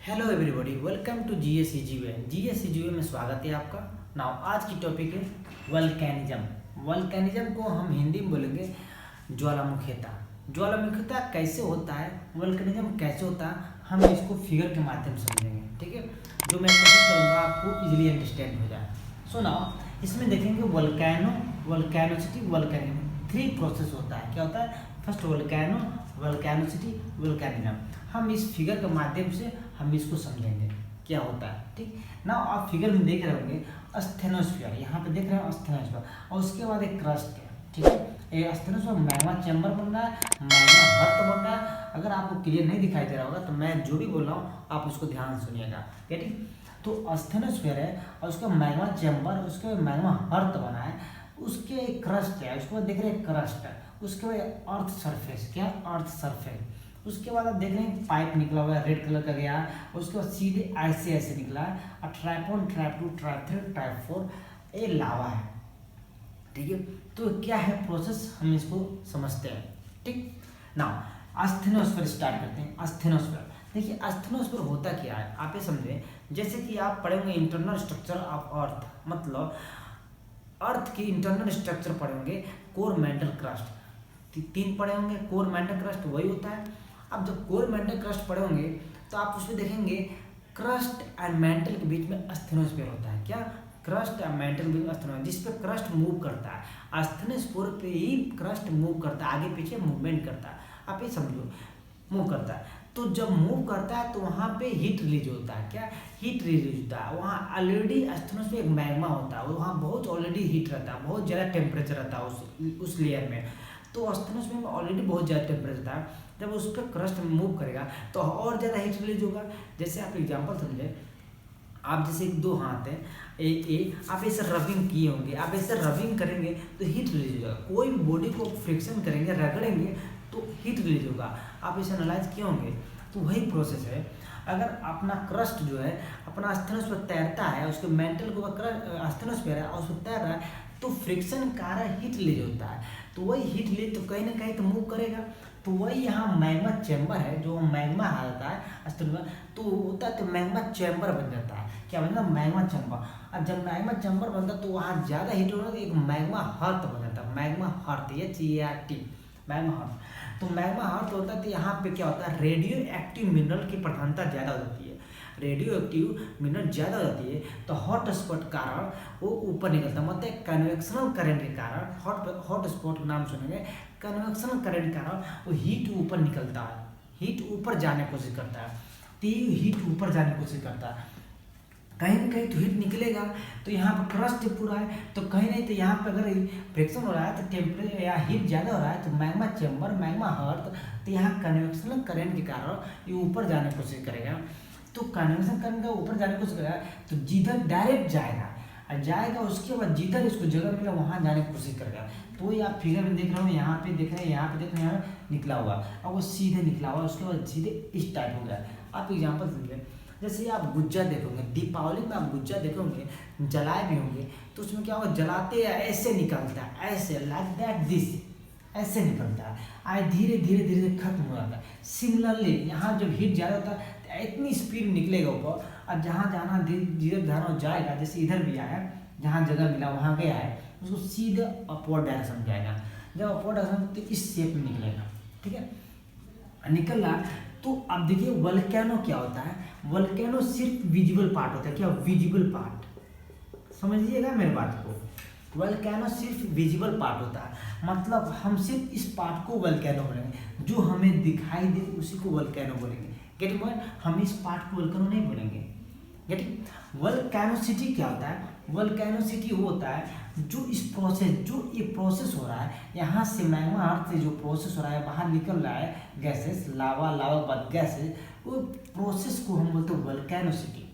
Hello everybody, welcome to जीएससीजीओ में स्वागत है आपका। नाउ आज की टॉपिक है वल्केनिज्म। वल्केनिज्म को हम हिंदी में बोलेंगे ज्वालामुखीता। ज्वालामुखीता कैसे होता है, वल्केनिज्म कैसे होता है, हम इसको फिगर के माध्यम से समझेंगे। ठीक है, जो मैं कोशिश करूँगा आपको इजीली अंडरस्टैंड हो जाए। सो नाउ इसमें देखेंगे वल्केनोसिटी, वल्केनिज्म, 3 प्रोसेस होता है। क्या होता है? First volcanicity, volcanism. हम इस फिगर के माध्यम से हम इसको समझेंगे क्या होता है। ठीक ना, आप फिगर में देख रहे होंगे asthenosphere, यहाँ पे देख रहे हैं asthenosphere, और उसके बाद एक क्रस्ट है। ठीक है, ये asthenosphere मैग्मा चैम्बर बन रहा है, मैग्मा हर्त बन रहा है। अगर आपको क्लियर नहीं दिखाई दे रहा होगा तो मैं जो भी बोल रहा हूँ आप उसको ध्यान से सुनिएगा। ठीक, तो asthenosphere है और उसका मैग्मा चैम्बर, उसके मैग्मा हर्त बना है, उसके क्रस्ट है, उसके बाद देख रहे हैं क्रस्ट है, उसके बाद अर्थ सरफेस। क्या? Earth surface. उसके बाद आप देख रहे हैं पाइप निकला हुआ है, रेड कलर का गया है, उसके बाद सीधे ऐसे निकला है, और ट्रैप 1, ट्रैप 2, ट्रैप 3, ट्रैप 4 ये लावा है। ठीक है, तो क्या है प्रोसेस, हम इसको समझते हैं। ठीक ना, asthenospheric स्टार्ट करते हैं। asthenospheric, देखिए asthenospheric होता क्या है आप ये समझें। जैसे कि आप पढ़े होंगे इंटरनल स्ट्रक्चर ऑफ अर्थ, मतलब अर्थ की इंटरनल स्ट्रक्चर पढ़े होंगे, कोर, मेंटल, क्रस्ट, 3 पढ़े होंगे। कोर, मेंटल, क्रस्ट वही होता है। अब जब कोर, मेंटल, क्रस्ट पढ़े होंगे तो आप उसमें देखेंगे क्रस्ट एंड मेंटल के बीच में asthenosphere होता है। क्या? क्रस्ट एंड मेंटल के बीच में asthenosphere, जिस पे क्रस्ट मूव करता है। asthenosphere पे ही क्रस्ट मूव करता है, आगे पीछे मूवमेंट करता है। आप ये समझो, मूव करता है। तो जब मूव करता है तो वहाँ पे हीट रिलीज होता है। क्या? हीट रिलीज होता है। वहाँ ऑलरेडी asthenosphere एक मैग्मा होता है, वहाँ बहुत ऑलरेडी हीट रहता है, बहुत ज़्यादा टेम्परेचर रहता है उस लेयर में। तो asthenosphere में ऑलरेडी बहुत ज़्यादा टेम्परेचर रहता है। जब उस पर क्रस्ट मूव करेगा तो और ज़्यादा हीट रिलीज होगा। जैसे आप एग्जांपल समझे, आप जैसे 2 हाथ है, आप ऐसे रबिंग किए होंगे, आप ऐसे रबिंग करेंगे तो हीट रिलीज हो जाएगा। कोई भी बॉडी को फ्रिक्शन करेंगे, रगड़ेंगे तो हीट रिलीज होगा। आप इसे एनालाइज किए होंगे, तो वही प्रोसेस है। अगर अपना क्रस्ट जो है अपना asthenosphere तैरता है, उसके मेंटल को asthenosphere है और उसको तैर रहा है, तो फ्रिक्शन कारण हीट रिलीज होता है। तो वही हीट रिलीज तो कहीं ना कहीं तो मूव करेगा। तो वही यहाँ मैग्मा चैम्बर है, जो मैग्मा आता है asthenosphere तो होता है, तो मैग्मा चैम्बर बन जाता है। क्या बनता है? Magma chamber. और जब मैग्मा चैम्बर बनता है तो वहाँ ज़्यादा हीट होगा तो एक मैग्मा हर्ट बन जाता है। Magma hurt, HERT, magma hurt. तो मैग्मा हर्ट होता है तो यहाँ पे क्या होता है, रेडियो एक्टिव मिनरल की प्रधानता ज़्यादा हो जाती है। रेडियो एक्टिव मिनरल ज़्यादा हो जाती है तो हॉट स्पॉट कारण वो ऊपर निकलता है, मतलब कन्वेक्शनल करंट के कारण, हॉट स्पॉट का नाम सुनेंगे, कन्वेक्शनल करंट के कारण वो हीट ऊपर निकलता है, हीट ऊपर जाने की कोशिश करता है। तो हीट ऊपर जाने की कोशिश करता है, कहीं ना कहीं तो हीट निकलेगा। तो यहाँ पर क्रस्ट पूरा है, तो कहीं नहीं तो यहाँ पर अगर फ्रिक्शन हो रहा है तो टेम्परेचर या हीट ज़्यादा हो रहा है, तो मैग्मा चैम्बर, मैग्मा हर्ट, तो यहाँ कन्वेक्शनल करंट के कारण ये ऊपर जाने की कोशिश करेगा। तो कन्वेक्शन करंट का ऊपर जाने की कोशिश करेगा तो जिधर डायरेक्ट जाएगा उसके बाद जिधर इसको जगह मिला वहाँ जाने की कोशिश करेगा। तो ये आप फिगर में देख रहे हो, यहाँ पे देख रहे हैं, यहाँ पे देख रहे हैं, यहाँ निकला हुआ और वो सीधे निकला हुआ, उसके बाद सीधे इस टाइप हो गया। आप एग्जाम्पल समझिए, जैसे आप गुज्जा देखोगे, दीपावली में आप गुज्जा देखोगे, जलाए भी होंगे, तो उसमें क्या होगा, जलाते ऐसे निकलता है, ऐसे लाइक दैट, दिस ऐसे निकलता है, आज धीरे धीरे धीरे खत्म हो जाता है। सिमिलरली यहाँ जब हीट ज़्यादा होता है तो इतनी स्पीड निकलेगा ऊपर, और जहाँ जाना धीरे धारा जाएगा, जैसे इधर भी आया, जहाँ जगह मिला वहाँ गया है, उसको सीधे अपवर्ड डायरेक्शन जाएगा। जब अपवर्ड डायरेक्शन तो इस शेप में निकलेगा। ठीक है, निकल रहा। तो अब देखिए वल्केनो क्या होता है। वल्केनो सिर्फ विजिबल पार्ट होता है। क्या? विजिबल पार्ट, समझिएगा मेरे बात को। वल्केनो सिर्फ विजिबल पार्ट होता है, मतलब हम सिर्फ इस पार्ट को वल्केनो बोलेंगे, जो हमें दिखाई दे उसी को वल्केनो बोलेंगे। Getting point? हम इस पार्ट को वल्केनो नहीं बोलेंगे। गेटिंग? वल्केनोसिटी क्या होता है? वल्केनोसिटी वो होता है जो इस प्रोसेस, जो ये प्रोसेस हो रहा है, यहाँ से मैग्मा अर्थ से जो प्रोसेस हो रहा है, बाहर निकल रहा है गैसेस, लावा के बाद गैसेस, वो प्रोसेस को हम बोलते हैं वल्केनोसिटी।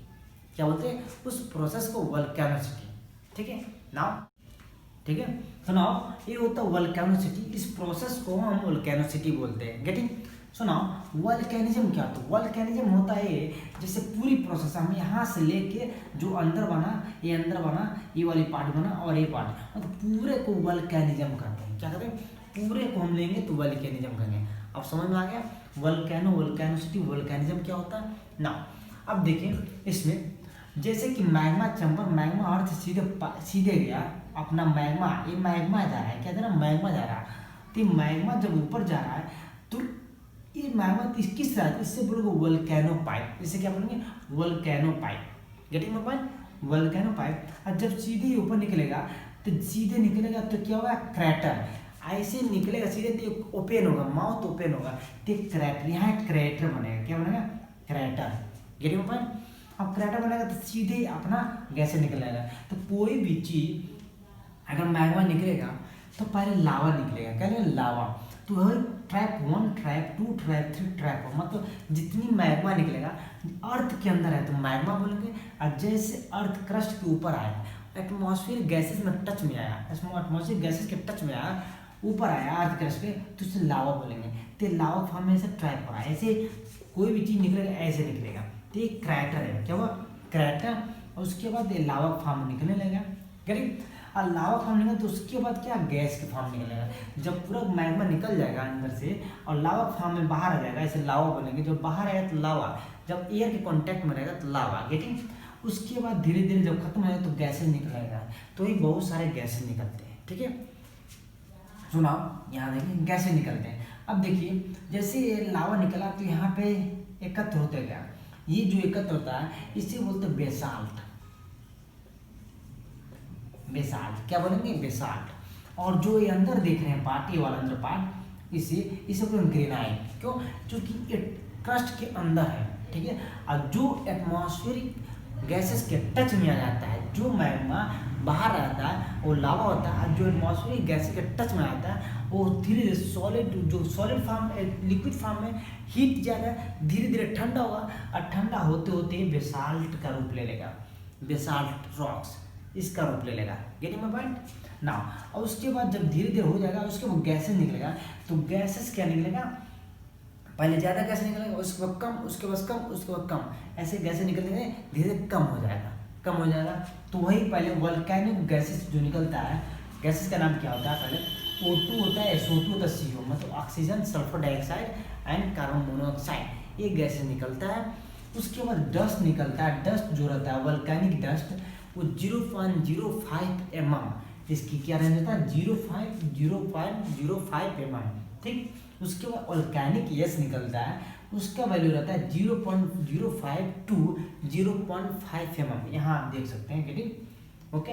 क्या बोलते हैं? उस प्रोसेस को वल्केनोसिटी। ठीक है नाउ, ठीक है, तो नाउ ये होता है वल्केनोसिटी, इस प्रोसेस को हम वल्केनोसिटी बोलते हैं। गेटिंग? सो नाउ वल्केनिज्म क्या होता है? वल्केनिज्म होता है जैसे पूरी प्रोसेस हम यहाँ से लेके जो अंदर बना, ये अंदर बना, ये वाली पार्ट बना और ये पार्ट, मतलब पूरे को वल्केनिज्म कहते हैं। क्या कहते हैं? पूरे को हम लेंगे तो वल्केनिज्म कहेंगे। अब समझ में आ गया वल्केनो, वल्केनोसिटी, वल्केनिज्म क्या होता है ना। अब देखिए इसमें जैसे कि मैग्मा चैम्बर, मैग्मा अर्थ से सीधे गया अपना मैग्मा, ये मैग्मा जा रहा है, क्या जा रहा है, मैग्मा जा रहा है। तो मैग्मा जब ऊपर जा रहा है तो ये मैग्मा किस तरह, इससे बोलोगे वोल्केनो पाइप, इससे क्या बोलेंगे, volcano pipe, getting my point, volcano pipe. और जब सीधे ऊपर निकलेगा तो सीधे निकलेगा तो क्या होगा, क्रैटर, ऐसे निकलेगा सीधे तो ओपन होगा, माउथ ओपन होगा तो क्रैटर, यहाँ क्रैटर बनेगा, क्या बनेगा, क्रैटर, गेटिंग माय पॉइंट। अब क्रैटर बनेगा तो सीधे अपना गैस निकलेगा। तो कोई भी चीज अगर मैग्मा निकलेगा तो पहले लावा निकलेगा, क्या निकलेगा, लावा। तो ट्रैप 1, ट्रैप 2, ट्रैप 3, ट्रैप 4, मतलब जितनी मैग्मा निकलेगा अर्थ के अंदर है तो मैग्मा बोलेंगे। और जैसे अर्थ क्रस्ट के ऊपर आया, एटमॉस्फेयर गैसेस में टच में आया, एटमॉस्फेयर गैसेस के टच में आया, ऊपर आया अर्थ क्रस्ट पे, तो उसे लावा बोलेंगे। तो लावा फॉर्म में ऐसे ट्रैप हो रहा है, ऐसे कोई भी चीज निकलेगा ऐसे निकलेगा, तो ये क्रैटर है, क्या हुआ, क्रैटर। और उसके बाद ये लावा फॉर्म निकलने लगेगा, करेक्ट। और लावा फॉर्म निकले तो उसके बाद क्या, गैस के फॉर्म निकलेगा। जब पूरा मैग्मा निकल जाएगा अंदर से और लावा फॉर्म में बाहर आ जाएगा, ऐसे लावा बनेंगे। जब बाहर आएगा तो लावा, जब एयर के कांटेक्ट में रहेगा तो लावा, गेटिंग। उसके बाद धीरे धीरे जब खत्म हो जाएगा तो गैसेज निकलेगा। तो ये बहुत सारे गैसेज निकलते हैं, ठीक है। सुनाओ, यहाँ देखिए गैसेज निकलते हैं। अब देखिए जैसे ये लावा निकला तो यहाँ पे एकत्र होते गया, ये जो एकत्र होता है इसे बोलते हैं बेसाल्ट, बेसाल्ट, क्या बोलेंगे, बेसाल्ट। और जो ये अंदर देख रहे हैं पार्ट, ये वाला अंदर पार्ट, इसे बोलेंगे ग्रेनाइट, क्यों, क्योंकि ये क्रस्ट के अंदर है, ठीक है। और जो एटमॉस्फेरिक गैसेस के टच में आ जाता है, जो मैग्मा बाहर आता है वो लावा होता है। जो एटमॉस्फेरिक गैसेस के टच में आता है वो धीरे धीरे सॉलिड, जो सॉलिड फॉर्म, लिक्विड फॉर्म में हीट ज़्यादा, धीरे धीरे ठंडा होगा और ठंडा होते होते बेसाल्ट का रूप ले लेगा, बेसाल्ट रॉक्स इसका रूप ले लेगा, गेटिंग माय पॉइंट नाउ। और उसके बाद जब धीरे धीरे हो जाएगा उसके बाद गैसेस निकलेगा। तो गैसेस क्या निकलेगा, पहले ज़्यादा गैस निकलेगा, उसके बाद कम, उसके बाद कम, उसके बाद कम, ऐसे गैसेस निकलने धीरे धीरे कम हो जाएगा, कम हो जाएगा। तो वही पहले वोल्केनिक गैसेस जो निकलता है, गैसेस का नाम क्या होता है, पहले O2 होता है, SO2 होता है, CO मतलब oxygen, sulphur dioxide and carbon monoxide, ये गैसेस निकलता है। उसके बाद डस्ट निकलता है। डस्ट जो रहता है वोल्केनिक डस्ट, वो 0.05 mm, इसकी क्या रेंज होता है, 0.05 mm, ठीक। उसके बाद वोल्केनिक गैस निकलता है, उसका वैल्यू रहता है 0.05 to 0.5 mm, यहाँ आप देख सकते हैं, ठीक, ओके।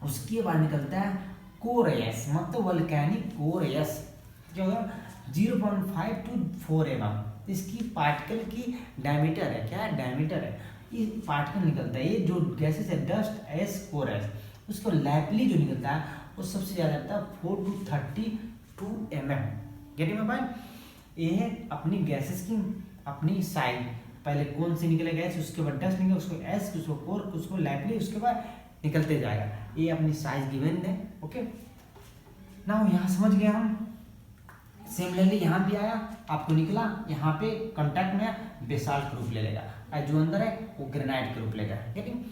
उसके बाद निकलता है कोर गैस, मतलब वोल्केनिक कोर गैस, क्या होगा, 0.5 to 4 mm, इसकी पार्टिकल की डायमीटर है, क्या है, डायमीटर है, ये पार्टिकल निकलता है। ये जो गैसेस है डस्ट, एस, कोर एस, उसको लैपली जो निकलता है वो सबसे ज़्यादा रहता है 4 to 32 mm, getting my point. ये है अपनी गैसेस की अपनी साइज, पहले कौन सी निकले गैस, उसके बाद डस्ट निकले, उसको एस, उसको कोर, उसको लैपली, उसके बाद निकलते जाएगा। ये अपनी साइज गिवन है, ओके। नाउ यहाँ समझ गया हम। सिमिलरली यहाँ भी आया, आपको निकला यहाँ पे कांटेक्ट में बेसाल्ट का रूप ले लेगा, और जो अंदर है वो ग्रेनाइट का रूप लेगा, लेकिन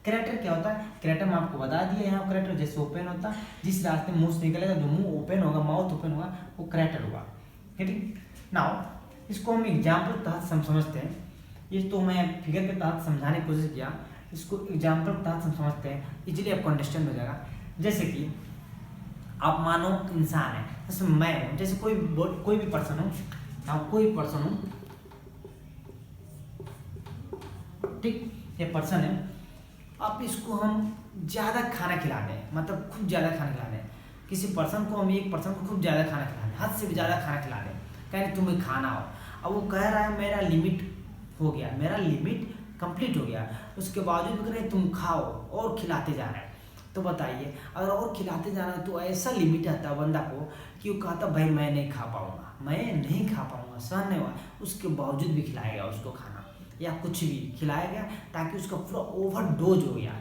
क्रैटर क्या होता है, क्रैटर में आपको बता दिया, यहाँ क्रैटर जैसे ओपन होता है, जिस रास्ते मुंह से निकलेगा, जो मुंह ओपन होगा, माउथ ओपन होगा, वो क्रैटर हुआ, ठीक। नाउ इसको हम एग्जाम्पल के तहत समझते हैं। ये तो मैं फिगर के तहत समझाने की कोशिश किया, इसको एग्जाम्पल के तहत हम समझते हैं, इजीली आपको अंडरस्टैंड हो जाएगा। जैसे कि आप मानो इंसान है, जैसे मैं हूँ, जैसे कोई भी पर्सन हो, कोई पर्सन हो, ठीक, ये पर्सन है, आप इसको हम ज़्यादा खाना खिला दें, मतलब खूब ज़्यादा खाना खिला दें, किसी पर्सन को, हम एक पर्सन को खूब ज़्यादा खाना खिला दें, हद से भी ज़्यादा खाना खिला दें, कहें तुम्हें खाना हो, अब वो कह रहा है मेरा लिमिट हो गया, मेरा लिमिट कंप्लीट हो गया, उसके बावजूद भी कह रहे तुम खाओ और खिलाते जा रहे हैं। तो बताइए, अगर और खिलाते जाना है तो ऐसा लिमिट आता है बंदा को कि वो कहता भाई मैं नहीं खा पाऊँगा, मैं नहीं खा पाऊँगा, सहन नहीं हुआ, उसके बावजूद भी खिलाएगा उसको खाना या कुछ भी खिलाया गया ताकि उसका पूरा ओवरडोज हो गया।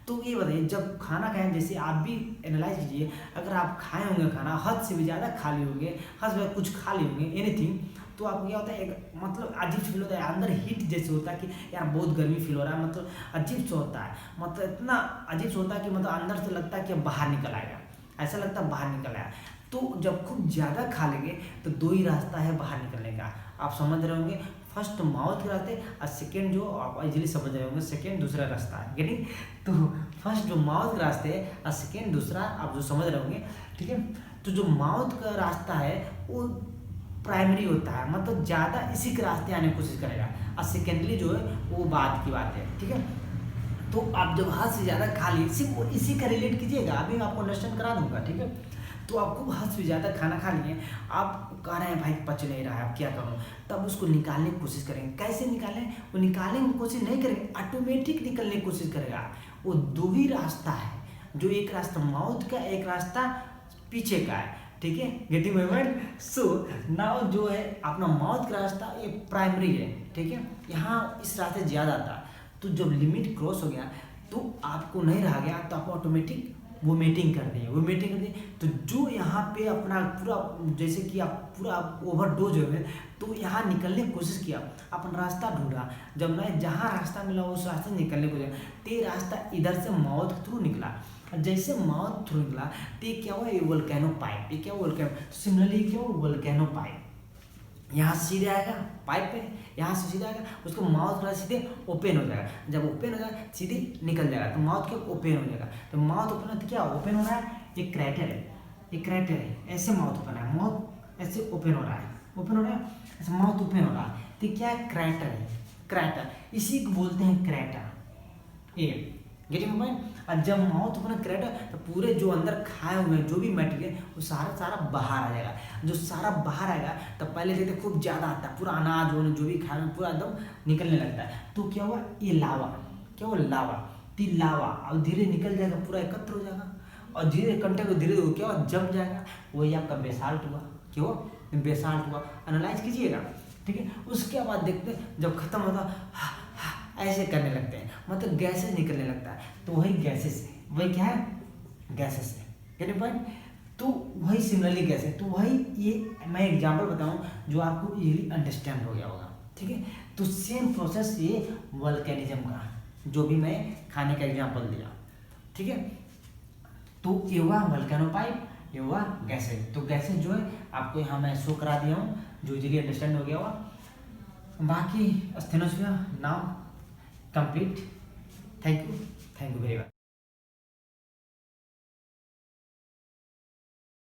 तो ये बताइए, जब खाना खाएं, जैसे आप भी एनालाइज कीजिए, अगर आप खाए होंगे खाना, हद से भी ज़्यादा खा लिए होंगे, हद से कुछ खा लिए होंगे, एनीथिंग, तो आपको क्या होता है, एक मतलब अजीब फील होता है, अंदर हीट जैसे होता है कि यार बहुत गर्मी फील हो रहा है, मतलब अजीब सा होता है, मतलब इतना अजीब सा होता है कि मतलब अंदर से लगता है कि बाहर निकल आएगा, ऐसा लगता है बाहर निकल आया। तो जब खूब ज़्यादा खा लेंगे तो दो ही रास्ता है बाहर निकलने का, आप समझ रहे होंगे। फर्स्ट माउथ के रास्ते और सेकेंड जो आप इजीली समझ रहे होंगे, सेकेंड दूसरा रास्ता है, गेटिंग। तो फर्स्ट जो माउथ का रास्ते है और सेकेंड दूसरा आप जो समझ रहे होंगे, ठीक है। तो जो माउथ का रास्ता है वो प्राइमरी होता है, मतलब ज़्यादा इसी के रास्ते आने की कोशिश करेगा, और सेकेंडरी जो है वो बात की बात है, ठीक है। तो आप जब हाथ से ज़्यादा खा लिए, सिर्फ इसी का रिलेट कीजिएगा, अभी मैं आपको अंडरस्टैंड करा दूंगा, ठीक है। तो आपको हाथ से ज़्यादा खाना खा लिए, आप कह रहे हैं भाई पच नहीं रहा है, अब क्या करूँ, तब उसको निकालने की कोशिश करेंगे। कैसे निकालें? वो निकालने की कोशिश नहीं करेंगे, ऑटोमेटिक निकलने की कोशिश करेगा। वो दो ही रास्ता है, जो एक रास्ता माउथ का, एक रास्ता पीछे का है, ठीक है। Getting my point? So now जो है अपना माउथ का रास्ता ये प्राइमरी है, ठीक है। यहाँ इस रास्ते ज़्यादा आता, तो जब लिमिट क्रॉस हो गया तो आपको नहीं रह गया, तो आप ऑटोमेटिक वोमिटिंग कर दिए, वोमिटिंग कर दिए। तो जो यहाँ पे अपना पूरा, जैसे कि आप पूरा ओवरडोज हो गए, तो यहाँ निकलने की कोशिश किया, अपन रास्ता ढूंढा, जब मैं जहाँ रास्ता मिला उस रास्ते से निकलने को, तो ये रास्ता इधर से माउथ के थ्रू निकला। जैसे माउथ थ्रू निकला तो ये क्या हुआ, ये वोल्केनो पाइप, ये क्या वोल्केनो, सिमिलरली क्या हुआ, वोल्केनो पाइप यहाँ से सीधे आएगा पाइप पे, यहाँ से सीधे आएगा, उसको माउथ का सीधे ओपन हो जाएगा, जब ओपन हो जाएगा सीधे निकल जाएगा, तो माउथ के ओपन हो जाएगा। तो माउथ ओपन हो तो क्या ओपन हो रहा है, ये क्रैटर है, ये क्रैटर है, ऐसे माउथ ओपन है, माउथ ऐसे ओपन हो रहा है, ओपन हो रहा है, ऐसे माउथ ओपन हो रहा है, तो क्या है, क्रैटर है, क्रैटर, इसी को बोलते हैं क्रैटर। ये गेटिंग पॉइंट? और जब माउथ ओपन क्रैटर, तो पूरे जो अंदर खाए हुए जो भी मटेरियल वो सारा बाहर आ जाएगा। जो सारा बाहर आएगा तो पहले देखते खूब ज़्यादा आता है, पूरा अनाज हो जो भी खाए पूरा एकदम निकलने लगता है। तो क्या हुआ, ये लावा, क्या हुआ, लावा, तो लावा अब धीरे निकल जाएगा, पूरा एकत्र हो जाएगा, और धीरे कंटेंट धीरे क्या हुआ, जम जाएगा, वही आपका बेसाल्ट हुआ, क्या हुआ, बेसाल्ट हुआ। एनालाइज कीजिएगा, ठीक है। उसके बाद देखते जब खत्म होता ऐसे करने लगते हैं, मतलब गैसेस निकलने लगता है, तो वही गैसेस है, वही क्या है, गैसेस है, गेटिंग पॉइंट? तो वही सिमिलरली गैस है, तो वही ये मैं एग्जांपल बताऊं जो आपको इजीली अंडरस्टैंड हो गया होगा, ठीक है। तो सेम प्रोसेस ये वोल्केनिज्म का, जो भी मैं खाने का एग्जांपल दिया, ठीक है। तो ये हुआ वोल्केनो पाइप, ये हुआ गैसेज। तो गैसेज जो है आपको यहाँ मैं शो करा दिया हूँ, जो इजीली अंडरस्टैंड हो गया होगा। बाकी asthenosphere now complete. Thank you very much.